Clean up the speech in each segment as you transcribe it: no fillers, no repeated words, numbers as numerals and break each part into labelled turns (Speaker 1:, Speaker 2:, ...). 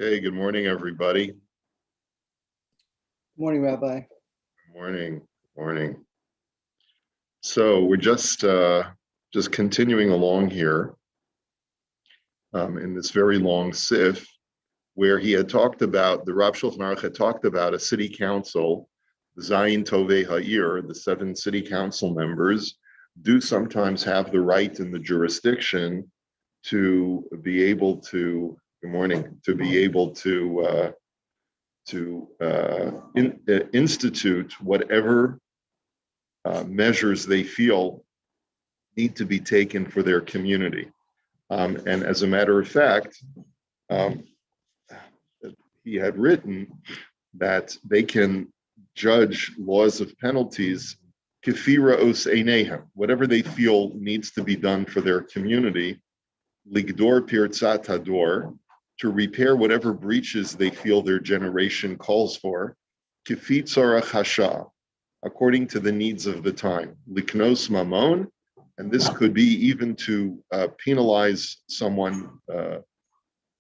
Speaker 1: Okay, good morning, everybody. Good
Speaker 2: Morning, Rabbi.
Speaker 1: morning, morning. So we're just continuing along here in this very long sif, where he had talked about, the Rav Shulchan Aruch had talked about a city council, Zayin Tovei Ha'ir, the 7 city council members do sometimes have the right and the jurisdiction to be able to, good morning, to be able to institute whatever measures they feel need to be taken for their community. And as a matter of fact, he had written that they can judge laws of penalties, kefira os einehem, whatever they feel needs to be done for their community, ligdor pirtzat hador, to repair whatever breaches they feel their generation calls for, kefit tzarach hasha, according to the needs of the time, liknos mamon, and this could be even to penalize someone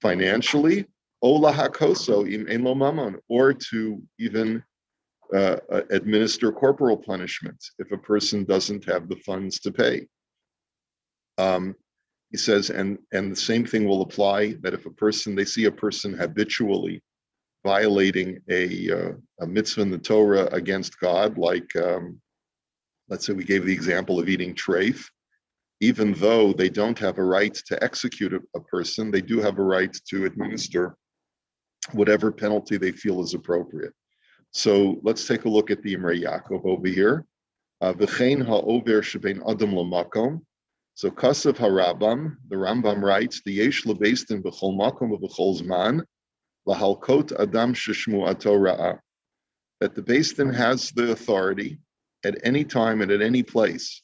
Speaker 1: financially, ola hakoso im ein lo mamon, or to even administer corporal punishment if a person doesn't have the funds to pay. He says, and the same thing will apply, that if they see a person habitually violating a mitzvah in the Torah against God, like let's say we gave the example of eating treif, even though they don't have a right to execute a person, they do have a right to administer whatever penalty they feel is appropriate. So let's take a look at the Imrei Yaakov over here. V'chein ha'over shebein adam l'makom. So Kasav HaRambam, the Rambam writes, the yesh lebeistin b'chol makom v'b'chol zman, lahalkot adam sheshmu'ato ra'ah, that the Beis has the authority at any time and at any place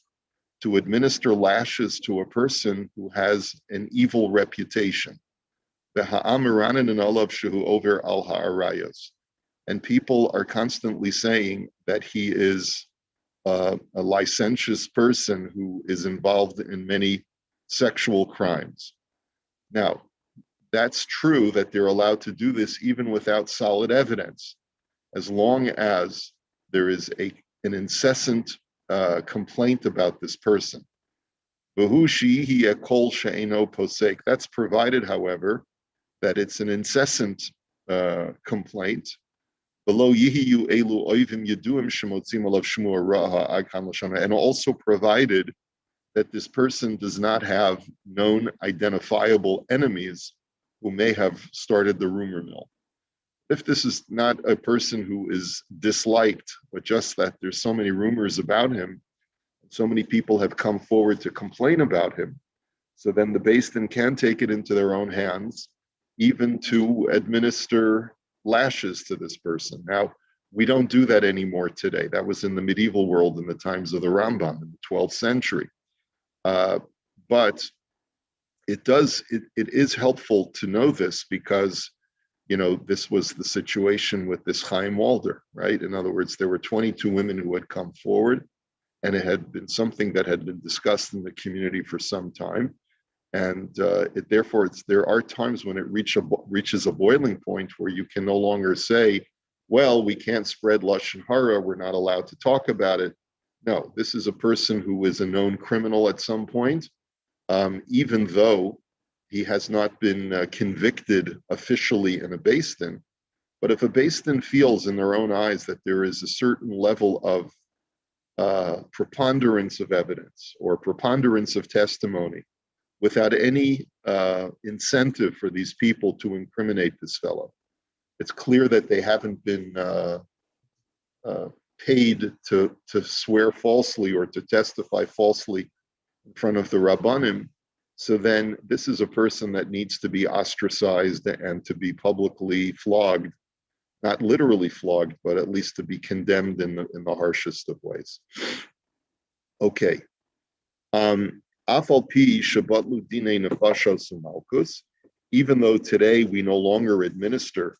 Speaker 1: to administer lashes to a person who has an evil reputation. And people are constantly saying that he is a licentious person who is involved in many sexual crimes. Now, that's true that they're allowed to do this even without solid evidence, as long as there is an incessant complaint about this person. That's provided, however, that it's an incessant complaint. And also provided that this person does not have known identifiable enemies who may have started the rumor mill. If this is not a person who is disliked, but just that there's so many rumors about him, so many people have come forward to complain about him, so then the Beis Din can take it into their own hands, even to administer lashes to this person. Now, we don't do that anymore today. That was in the medieval world in the times of the Rambam in the 12th century. But it is helpful to know this because, this was the situation with this Chaim Walder, right? In other words, there were 22 women who had come forward, and it had been something that had been discussed in the community for some time. And there are times when it reaches a boiling point where you can no longer say, well, we can't spread Lashon Hara, we're not allowed to talk about it. No, this is a person who is a known criminal at some point, even though he has not been convicted officially in a Beis Din. But if a Beis Din feels in their own eyes that there is a certain level of preponderance of evidence or preponderance of testimony, without any incentive for these people to incriminate this fellow, it's clear that they haven't been paid to swear falsely or to testify falsely in front of the Rabbanim. So then this is a person that needs to be ostracized and to be publicly flogged, not literally flogged, but at least to be condemned in the harshest of ways. Okay. Even though today we no longer administer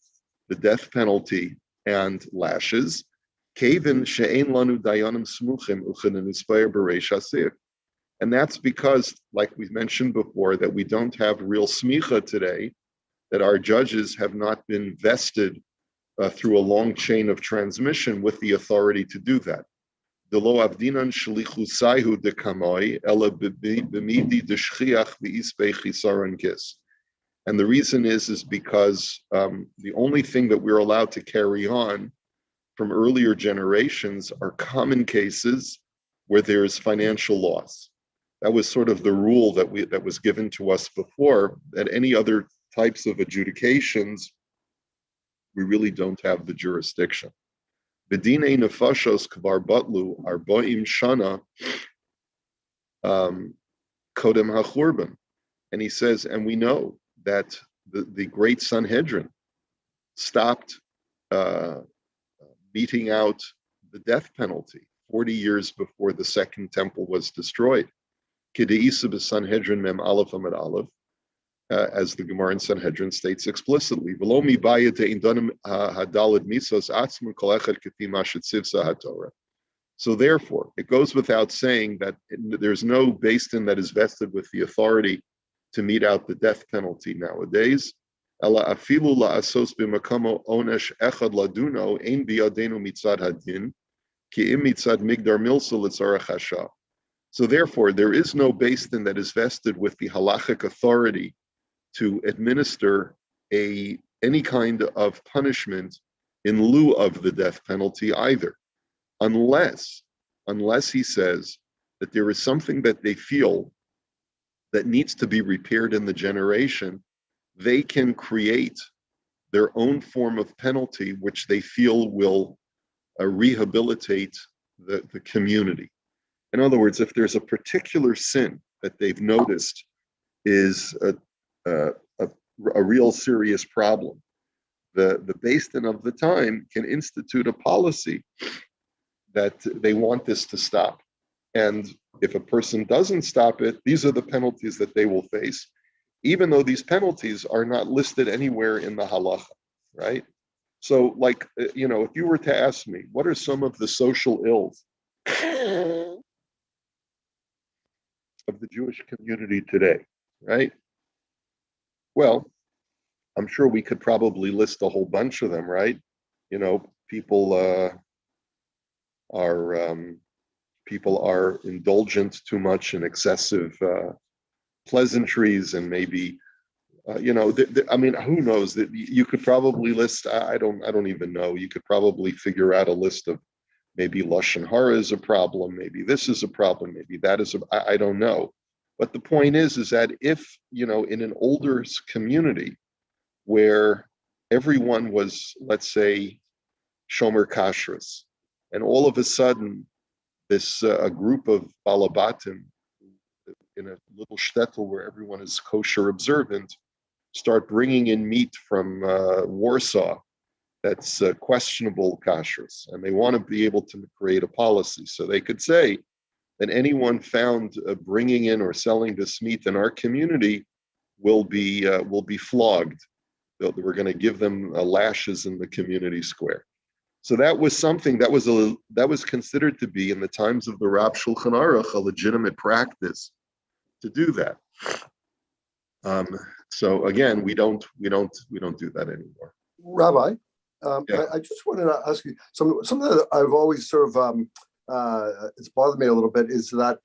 Speaker 1: the death penalty and lashes, and that's because, like we mentioned before, that we don't have real smicha today that our judges have not been vested through a long chain of transmission with the authority to do that. Delo avdinan shlichusaihu dekamoi ela b'midi deshchiach v'isbei chisaron kis. And the reason is because the only thing that we're allowed to carry on from earlier generations are common cases where there is financial loss. That was sort of the rule that was given to us before. That any other types of adjudications, we really don't have the jurisdiction. B'dinei nefashos kvar batlu arboim shana kodem hachurban, and he says, and we know that the great Sanhedrin stopped meting out the death penalty 40 years before the Second Temple was destroyed. Kedeisa b'Sanhedrin mem aleph amid aleph, as the Gemara in Sanhedrin states explicitly. V'lo mibaya de'indanim hadalad misos atzman kol echad k'fi ma shetzivsa haTorah. So therefore, it goes without saying that there's no beis din that is vested with the authority to mete out the death penalty nowadays. Ela afilu la'asos b'makamo onesh echad laduno ein biyadenu mitzad hadin ki im mitzad migdar milsa l'tzarach hasha. So therefore, there is no beis din that is vested with the halachic authority to administer any kind of punishment in lieu of the death penalty either, unless he says that there is something that they feel that needs to be repaired in the generation. They can create their own form of penalty, which they feel will rehabilitate the community. In other words, if there's a particular sin that they've noticed is a real serious problem, the beis din of the time can institute a policy that they want this to stop. And if a person doesn't stop it, these are the penalties that they will face, even though these penalties are not listed anywhere in the halacha, right? So, like, if you were to ask me, what are some of the social ills of the Jewish community today, right? Well, I'm sure we could probably list a whole bunch of them, right? People are indulgent too much in excessive pleasantries, and maybe who knows? That you could probably list. I don't even know. You could probably figure out a list of maybe lashon hara is a problem, maybe this is a problem, maybe that is I don't know. But the point is that if in an older community where everyone was, let's say, shomer kashrus, and all of a sudden this a group of balabatim in a little shtetl where everyone is kosher observant start bringing in meat from Warsaw that's questionable kashrus, and they want to be able to create a policy so they could say that anyone found bringing in or selling this meat in our community will be flogged. We're going to give them lashes in the community square. So that was something that was considered to be in the times of the Rab Shulchan Aruch a legitimate practice to do that. So again, we don't do that anymore.
Speaker 2: Rabbi, I just wanted to ask you something that I've always sort of it's bothered me a little bit is that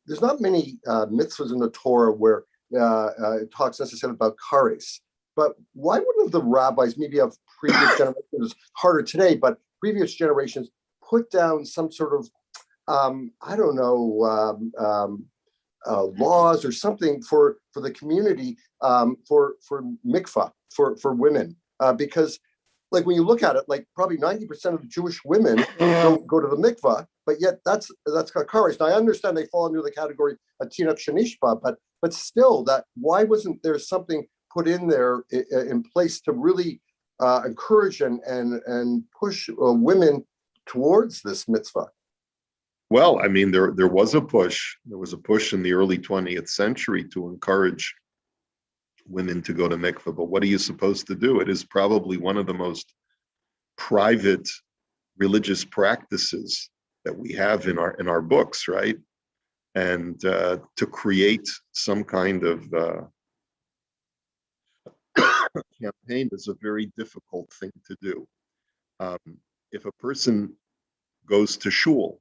Speaker 2: there's not many mitzvahs in the Torah where it talks necessarily about kares. But why wouldn't the rabbis, maybe of previous generations, it's harder today, but previous generations put down some sort of laws or something for the community for mikvah for women because like when you look at it, like probably 90% of the Jewish women don't go to the mikvah, but yet that's got kares. Now I understand they fall under the category of tinat shenishba, but still, that why wasn't there something put in there in place to really encourage and push women towards this mitzvah?
Speaker 1: Well, I mean, there was a push. There was a push in the early 20th century to encourage women to go to mikveh. But what are you supposed to do? It is probably one of the most private religious practices that we have in our books, right? And to create some kind of campaign is a very difficult thing to do. Um, if a person goes to shul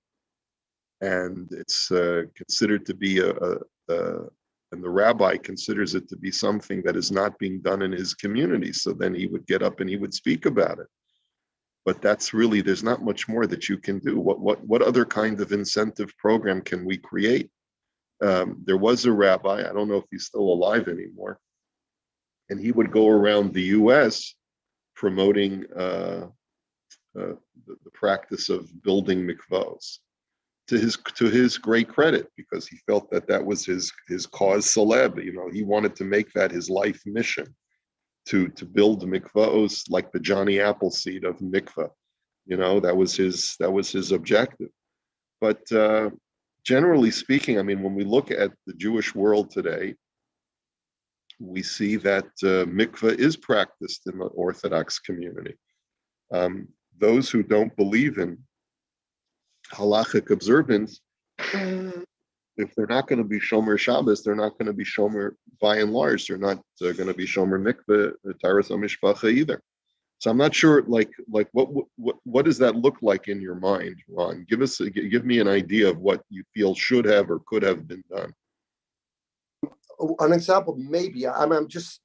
Speaker 1: and it's considered to be and the rabbi considers it to be something that is not being done in his community, so then he would get up and he would speak about it. But that's really, there's not much more that you can do. What other kind of incentive program can we create? There was a rabbi, I don't know if he's still alive anymore, and he would go around the U.S. promoting the practice of building mikvahs, to his great credit, because he felt that that was his cause celeb. He wanted to make that his life mission, to build mikvahs like the Johnny Appleseed of mikvah. That was his objective. But generally speaking, when we look at the Jewish world today, we see that mikvah is practiced in the Orthodox community. Those who don't believe in halachic observance, if they're not going to be shomer Shabbos, they're not going to be shomer, by and large, they're not going to be shomer mikveh, taras mishpacha either. So I'm not sure, what does that look like in your mind, Ron? Give me an idea of what you feel should have or could have been done.
Speaker 2: An example, maybe.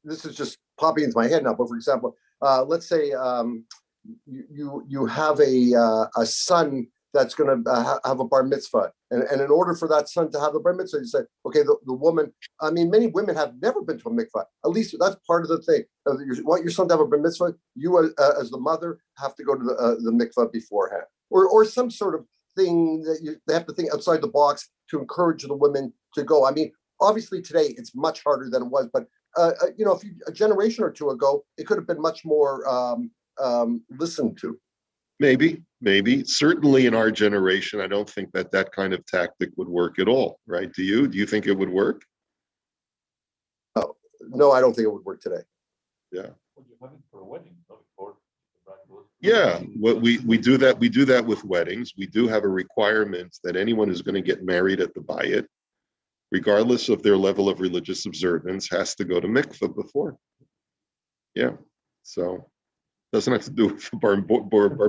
Speaker 2: This is just popping into my head now. But for example, let's say you have a son that's going to have a bar mitzvah, and in order for that son to have a bar mitzvah, you say, okay, the woman. Many women have never been to a mikvah. At least that's part of the thing. You want your son to have a bar mitzvah, you as the mother have to go to the mikvah beforehand, or some sort of thing that they have to think outside the box to encourage the women to go. Obviously today it's much harder than it was, but a generation or two ago, it could have been much more listened to.
Speaker 1: Maybe. Certainly in our generation, I don't think that kind of tactic would work at all, right? Do you? Do you think it would work?
Speaker 2: No, I don't think it would work today.
Speaker 1: Yeah.
Speaker 3: Well, you have it for a wedding, not for
Speaker 1: yeah, we do that. We do that with weddings. We do have a requirement that anyone who's going to get married at the bayit, regardless of their level of religious observance, has to go to mikveh before. Yeah. So doesn't have to do with bar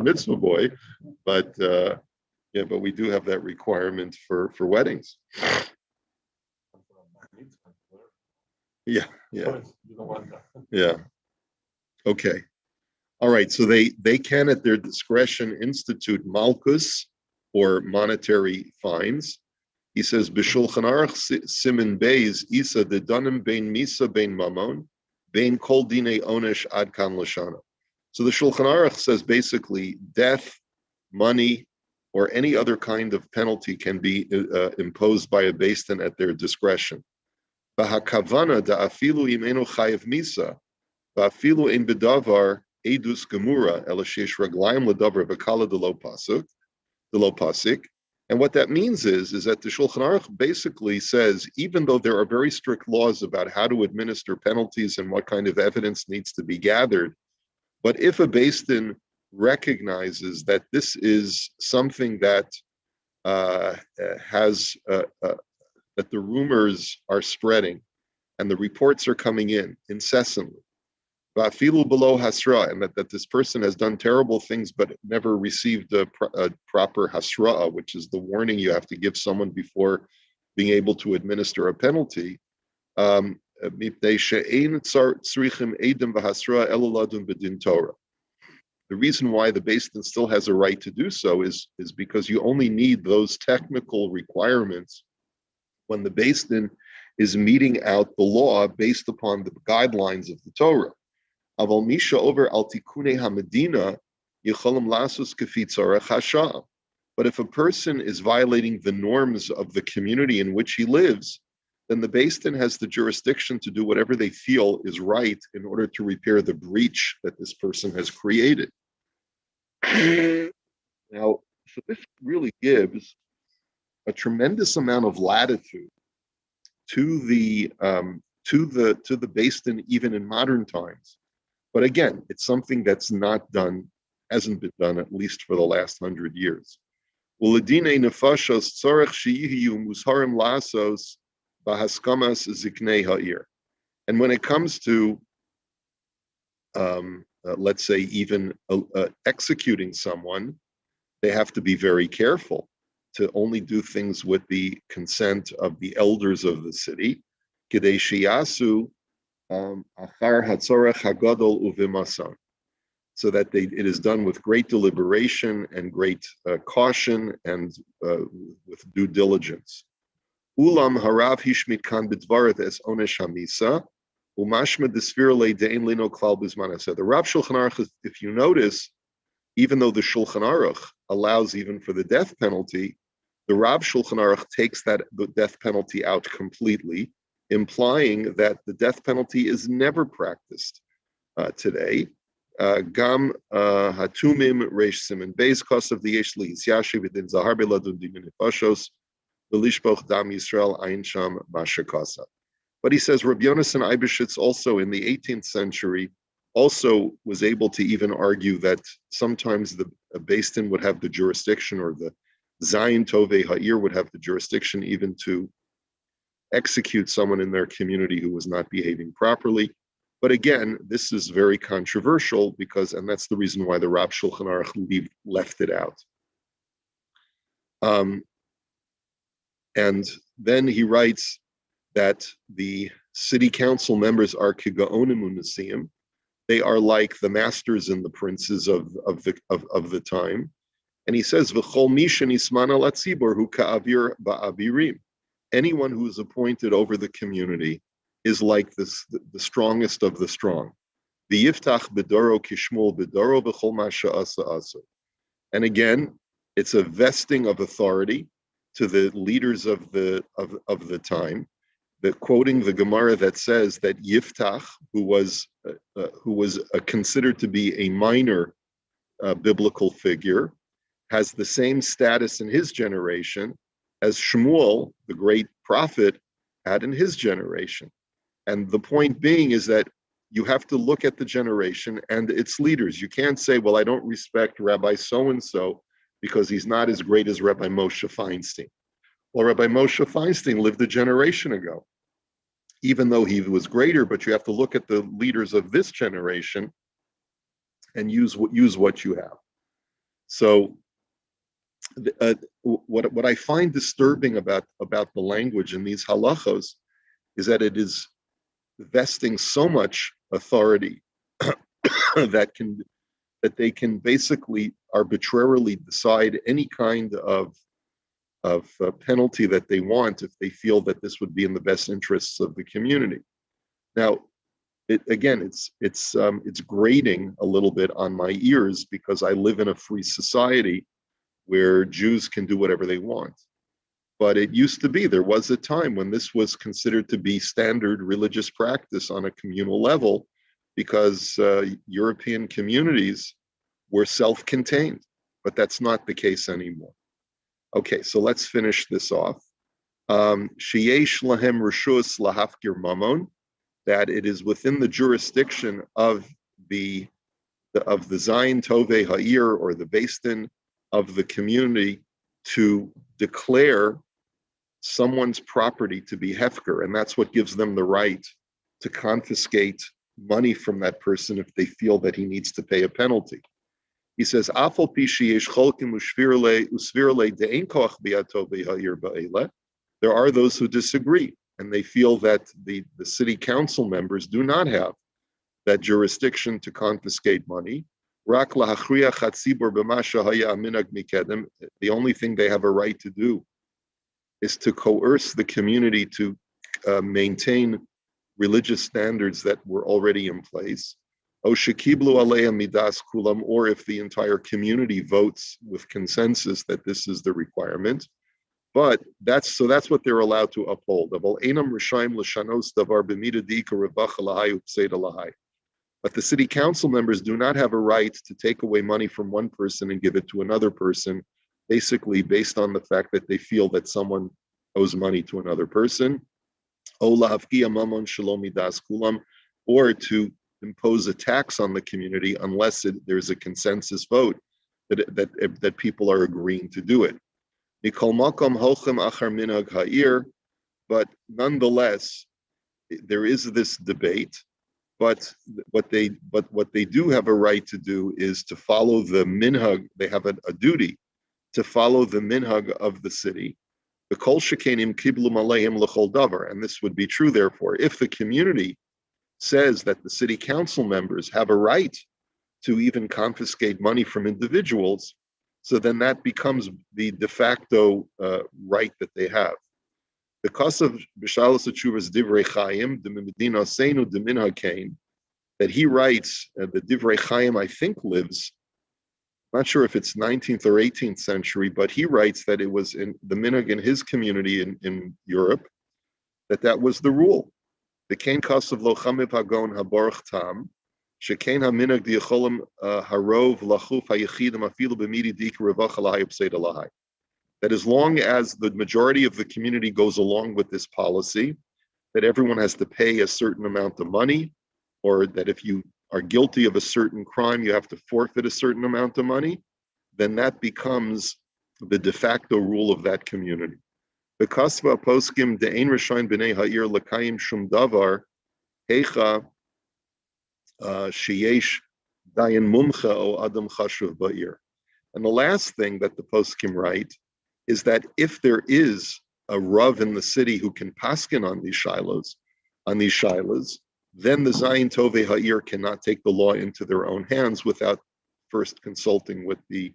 Speaker 1: mitzvah boy, but but we do have that requirement for weddings. Yeah. Okay. All right. So they can, at their discretion, institute malchus, or monetary fines. He says, B'shulchan Aruch Siman Beis Isa de Danim Bein Misa Bein Mamon Bein Kol Dine Onesh Ad Kan Lashana. So the Shulchan Aruch says basically death, money, or any other kind of penalty can be imposed by a Beis Din at their discretion. B'hakavana da'afilu imenu chayev misa, ba'afilu ein bedavar edus gemura ela sheish raglayim ledavar v'kala de lo pasik. And what that means is that the Shulchan Aruch basically says, even though there are very strict laws about how to administer penalties and what kind of evidence needs to be gathered, but if a Beis Din recognizes that this is something that that the rumors are spreading and the reports are coming in incessantly, Vafilu below hasra, and that this person has done terrible things but never received a proper hasra, which is the warning you have to give someone before being able to administer a penalty. The reason why the Beis Din still has a right to do so is because you only need those technical requirements when the Beis Din is meting out the law based upon the guidelines of the Torah. Aval misha over al tikune haMedina yicholim lasos kefi tzarech hasha. But if a person is violating the norms of the community in which he lives, then the Beis Din has the jurisdiction to do whatever they feel is right in order to repair the breach that this person has created. Now, so this really gives a tremendous amount of latitude to the Beis Din even in modern times. But again, it's something that's not done, hasn't been done at least for the last 100 years. And when it comes to let's say, even executing someone, they have to be very careful to only do things with the consent of the elders of the city. Kidei shiyasu achar hatzorech hagadol uvimasan, so that it is done with great deliberation and great caution and with due diligence. Ulam harav hishmit kan b'dvaret es onesh hamisa, umashma desvirle de'en lino klal bizman. So the Rav Shulchan Aruch, if you notice, even though the Shulchan Aruch allows even for the death penalty, the Rav Shulchan Aruch takes the death penalty out completely, implying that the death penalty is never practiced today. Gam hatumim reish simin beis kosav diyesh liyisyashiv v'din zahar beladun dimin nefashos v'lishpoch dam Yisrael ayin sham masher kosav. But he says Rabbi Yonasan Eibeshitz also in the 18th century also was able to even argue that sometimes the Beis Din would have the jurisdiction, or the Zayin Tovei Ha'ir would have the jurisdiction even to execute someone in their community who was not behaving properly. But again, this is very controversial because, and that's the reason why the Rav Shulchan Aruch left it out. And then he writes that the city council members are kigaonim unasiyim. They are like the masters and the princes of the time. And he says, V'chol mishan isman al atzibor hu ka'avir ba'avirim. Anyone who is appointed over the community is like this, the strongest of the strong. V'yiftach b'doro kishmul b'doro v'chol masha asa asa. And again, it's a vesting of authority to the leaders of the time. Quoting the Gemara that says that Yiftach, who was considered to be a minor biblical figure, has the same status in his generation as Shmuel, the great prophet, had in his generation. And the point being is that you have to look at the generation and its leaders. You can't say, well, I don't respect Rabbi so-and-so because he's not as great as Rabbi Moshe Feinstein. Well, Rabbi Moshe Feinstein lived a generation ago, even though he was greater, but you have to look at the leaders of this generation and use what you have. So what I find disturbing about the language in these halachos is that it is vesting so much authority that they can basically arbitrarily decide any kind of penalty that they want if they feel that this would be in the best interests of the community. Now, it's grating a little bit on my ears because I live in a free society where Jews can do whatever they want. But it used to be, there was a time when this was considered to be standard religious practice on a communal level because European communities were self-contained, but that's not the case anymore. Okay, so let's finish this off. Sheyesh lahem reshus lahafkir mamon, that it is within the jurisdiction of the Zayin Tovei Ha'ir, or the Beis Din of the community, to declare someone's property to be hefker, and that's what gives them the right to confiscate money from that person if they feel that he needs to pay a penalty. He says, there are those who disagree, and they feel that the city council members do not have that jurisdiction to confiscate money. The only thing they have a right to do is to coerce the community to maintain religious standards that were already in place. Or if the entire community votes with consensus that this is the requirement. But that's what they're allowed to uphold. But the city council members do not have a right to take away money from one person and give it to another person, basically based on the fact that they feel that someone owes money to another person, or to impose a tax on the community unless there's a consensus vote that people are agreeing to do it. But nonetheless, there is this debate But what they do have a right to do is to follow the minhag. They have a duty to follow the minhag of the city. The kol shekenim kiblu malayim l'chol davar, and this would be true. Therefore, if the community says that the city council members have a right to even confiscate money from individuals, so then that becomes the de facto right that they have. Because of B'shalos Teshuvas Divrei Chaim, the Medina Seinu the Minhag Kain, that he writes, the Divrei Chaim, I think, lives, I'm not sure if it's 19th or 18th century, but he writes that it was in the Minhag in his community in Europe, that was the rule. The Kain Kasav Lo Chamiv Hagon Habaruch Tam, Shekain HaMinhag Diacholim Harov Lachuf HaYechidim Afilu B'midi Dik Revach Alai Upseid Alai. That as long as the majority of the community goes along with this policy, that everyone has to pay a certain amount of money, or that if you are guilty of a certain crime, you have to forfeit a certain amount of money, then that becomes the de facto rule of that community. The kasva poskim de'ein reshain b'nei ha'ir l'kayim shum davar heicha sheyesh dayan mumcha o adam chashuv ba'ir. And the last thing that the poskim write is that if there is a Rav in the city who can paskin on these shilas, then the Zayin Tovei Ha'ir cannot take the law into their own hands without first consulting with the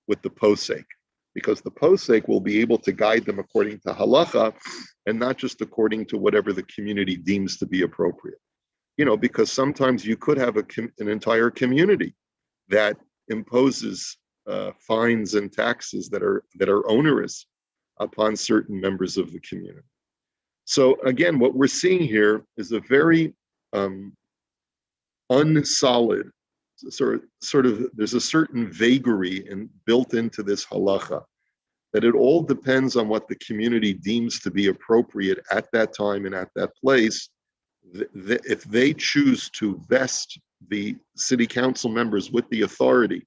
Speaker 1: posek, because the posek will be able to guide them according to halacha and not just according to whatever the community deems to be appropriate. Because sometimes you could have an entire community that imposes fines and taxes that are onerous upon certain members of the community. So again, what we're seeing here is a very unsolid sort of. There's a certain vagary built into this halacha, that it all depends on what the community deems to be appropriate at that time and at that place. If they choose to vest the city council members with the authority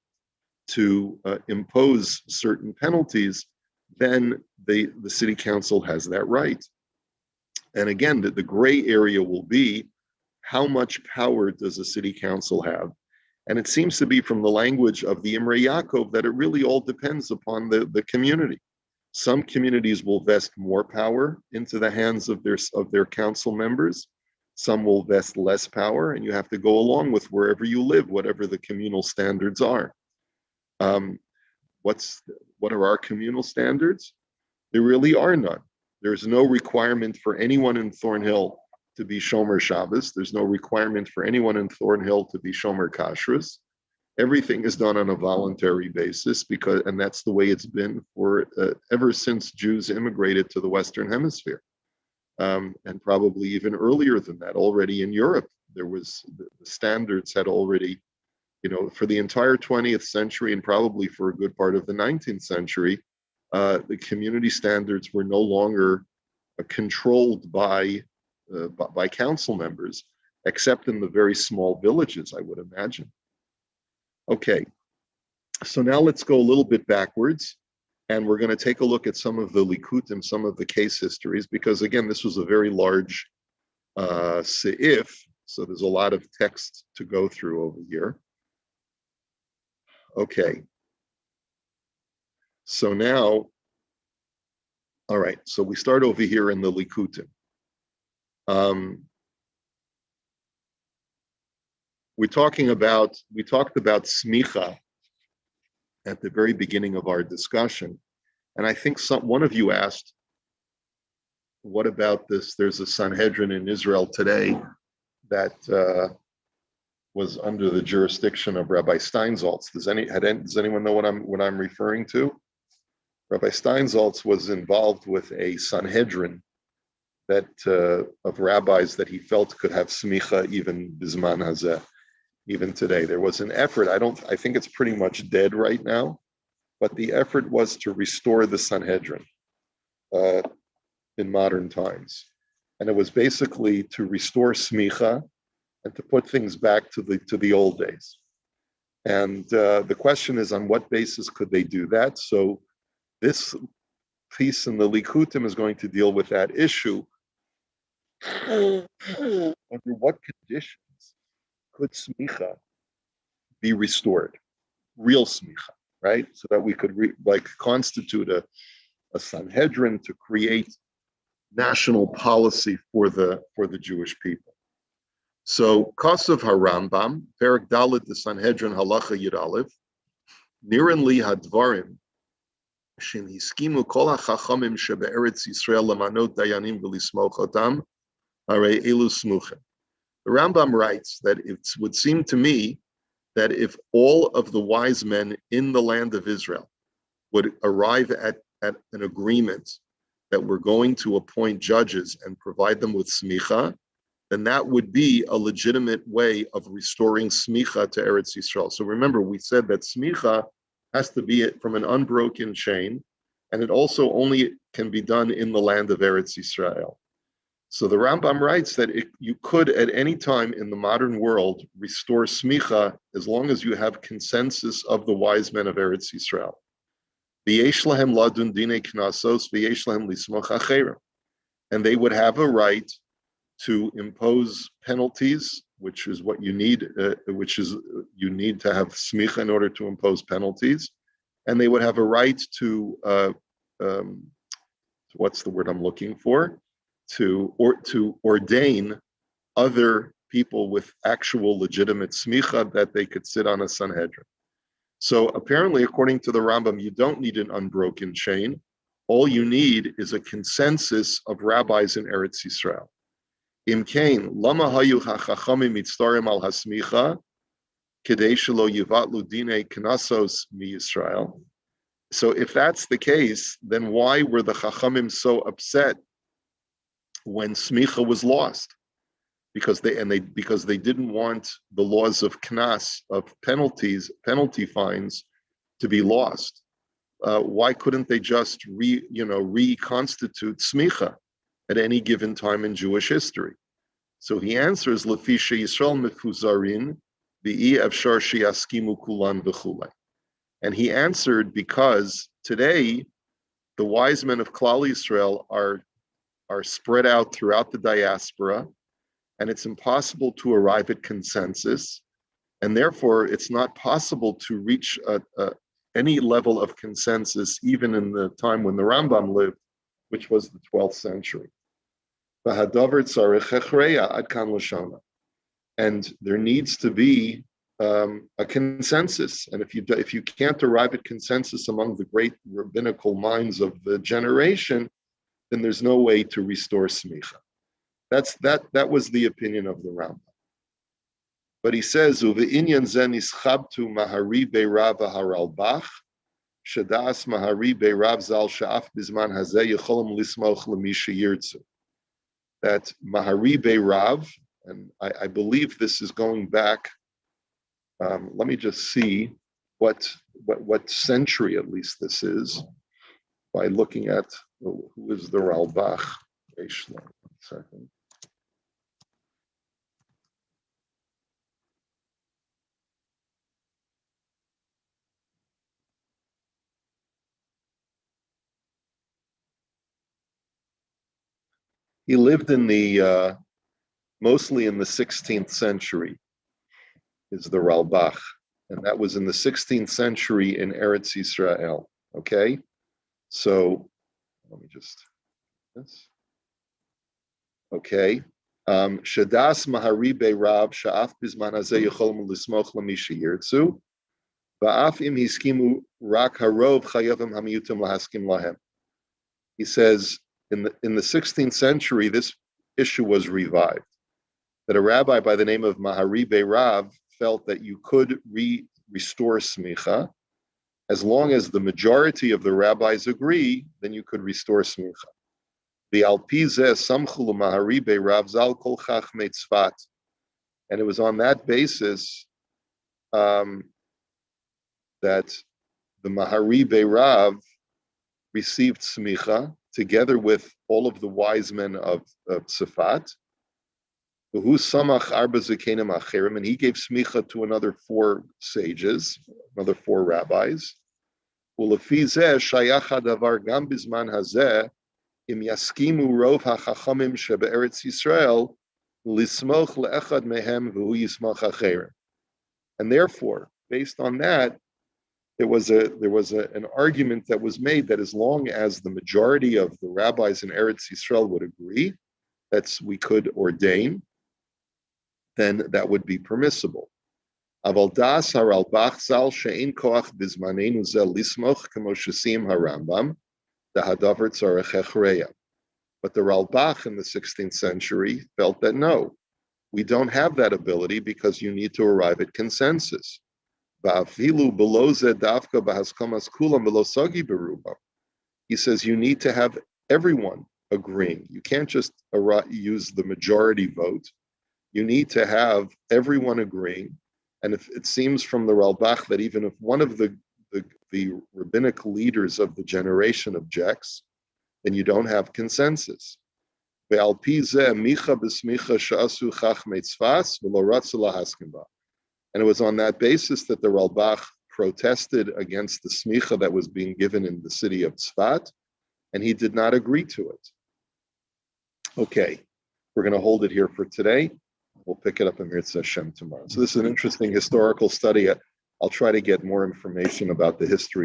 Speaker 1: to impose certain penalties, then the city council has that right. And again, the gray area will be, how much power does a city council have? And it seems to be from the language of the Imrei Yaakov that it really all depends upon the community. Some communities will vest more power into the hands of their council members. Some will vest less power, and you have to go along with wherever you live, whatever the communal standards are. What are our communal standards? There really are none. There's no requirement for anyone in Thornhill to be Shomer Shabbos. There's no requirement for anyone in Thornhill to be Shomer Kashrus. Everything is done on a voluntary basis, and that's the way it's been for ever since Jews immigrated to the Western Hemisphere, and probably even earlier than that. Already in Europe, there was the standards had already, for the entire 20th century and probably for a good part of the 19th century, the community standards were no longer controlled by council members, except in the very small villages, I would imagine. Okay, so now let's go a little bit backwards, and we're going to take a look at some of the likutim, some of the case histories, because again, this was a very large seif, so there's a lot of text to go through over here. Okay. So now, all right, so we start over here in the Likutim. We talked about smicha at the very beginning of our discussion. And I think one of you asked, what about this? There's a Sanhedrin in Israel today that was under the jurisdiction of Rabbi Steinsaltz. Does anyone know what I'm referring to? Rabbi Steinsaltz was involved with a Sanhedrin of rabbis that he felt could have smicha even bisman hazeh, even today. There was an effort. I think it's pretty much dead right now, but the effort was to restore the Sanhedrin in modern times, and it was basically to restore smicha and to put things back to the old days. And the question is, on what basis could they do that? So this piece in the Likutim is going to deal with that issue. Under what conditions could smicha be restored, real smicha, right? So that we could constitute a Sanhedrin to create national policy for the Jewish people. So Kosav HaRambam, Perak Dalit, the Sanhedrin Halacha Yud Aleph, Niran Li Hadvarim, Shin Hiskimu Kol HaChachamim Shebe'eretz Yisrael Lamanot Dayanim V'Lismoch Otam, Harei Elu Smuchim. The Rambam writes that it would seem to me that if all of the wise men in the land of Israel would arrive at an agreement that we're going to appoint judges and provide them with smicha, then that would be a legitimate way of restoring smicha to Eretz Yisrael. So remember, we said that smicha has to be from an unbroken chain, and it also only can be done in the land of Eretz Yisrael. So the Rambam writes that you could at any time in the modern world restore smicha as long as you have consensus of the wise men of Eretz Yisrael. And they would have a right to impose penalties, which is what you need, you need to have smicha in order to impose penalties. And they would have a right to, what's the word I'm looking for? To ordain other people with actual legitimate smicha that they could sit on a Sanhedrin. So apparently, according to the Rambam, you don't need an unbroken chain. All you need is a consensus of rabbis in Eretz Yisrael. Im kain, lama hayu hachachamim mitztarim al hasmicha, kedei shelo yivatlu dinei knasos mi Yisrael. So if that's the case, then why were the chachamim so upset when smicha was lost? Because they didn't want the laws of knas, of penalty fines, to be lost. Why couldn't they just reconstitute smicha at any given time in Jewish history? So he answers, Lefisha Yisrael mefuzarin v'i afshar sheyaskimu kulan v'chulei. And he answered because today the wise men of Klal Yisrael are spread out throughout the diaspora, and it's impossible to arrive at consensus, and therefore it's not possible to reach any level of consensus even in the time when the Rambam lived, which was the 12th century. And there needs to be a consensus, and if you can't arrive at consensus among the great rabbinical minds of the generation, then there's no way to restore smicha. That was the opinion of the Rambam. But he says, "Uve'inyan zen ischabtu mahari be'rav haralbach, shadas mahari be'rav zal sha'af bizman hazeh yecholim lismoch lemisha yirtzu." That mahari be'rav, and I believe this is going back. Let me just see what century at least this is by looking at who is the Ralbach. One second. He lived in the mostly in the 16th century, is the Ralbach, and that was in the 16th century in Eretz Yisrael. Okay, so let me just this. Okay, Shadas Mahari Be'Rav Sha'af Bizman Hazeh Yecholem Lismoch Lamisha Yirtzu Ba'af Im Hiskimu Rak Harov Chayavim Hamiyutim Lahaskim Lahem. He says in the 16th century this issue was revived, that a rabbi by the name of Mahari Be'Rav felt that you could restore smicha as long as the majority of the rabbis agree, then you could restore smicha. The Alpizeh Samchulu Mahari Be'Rav Zal Kol Chachmei Tzfat, and it was on that basis that the Mahari Be'Rav received smicha together with all of the wise men of Tzfat. And he gave smicha to another 4 sages, another 4 rabbis. And Lismoch le'echad mehem v'hu yismach acherim. And therefore, based on that, there was an argument that was made that as long as the majority of the rabbis in Eretz Yisrael would agree that we could ordain, then that would be permissible. Aval das haralbach zal she'ein koach bizmanenu zel lismoch kemo shesim harambam dahadavar tzarech echreya. But the Ralbach in the 16th century felt that no, we don't have that ability because you need to arrive at consensus. He says you need to have everyone agreeing. You can't just use the majority vote. You need to have everyone agreeing. And if it seems from the Ralbach that even if one of the rabbinic leaders of the generation objects, then you don't have consensus. And it was on that basis that the Ralbach protested against the smicha that was being given in the city of Tzfat, and he did not agree to it. Okay, we're going to hold it here for today. We'll pick it up in Mirza Hashem tomorrow. So this is an interesting historical study. I'll try to get more information about the history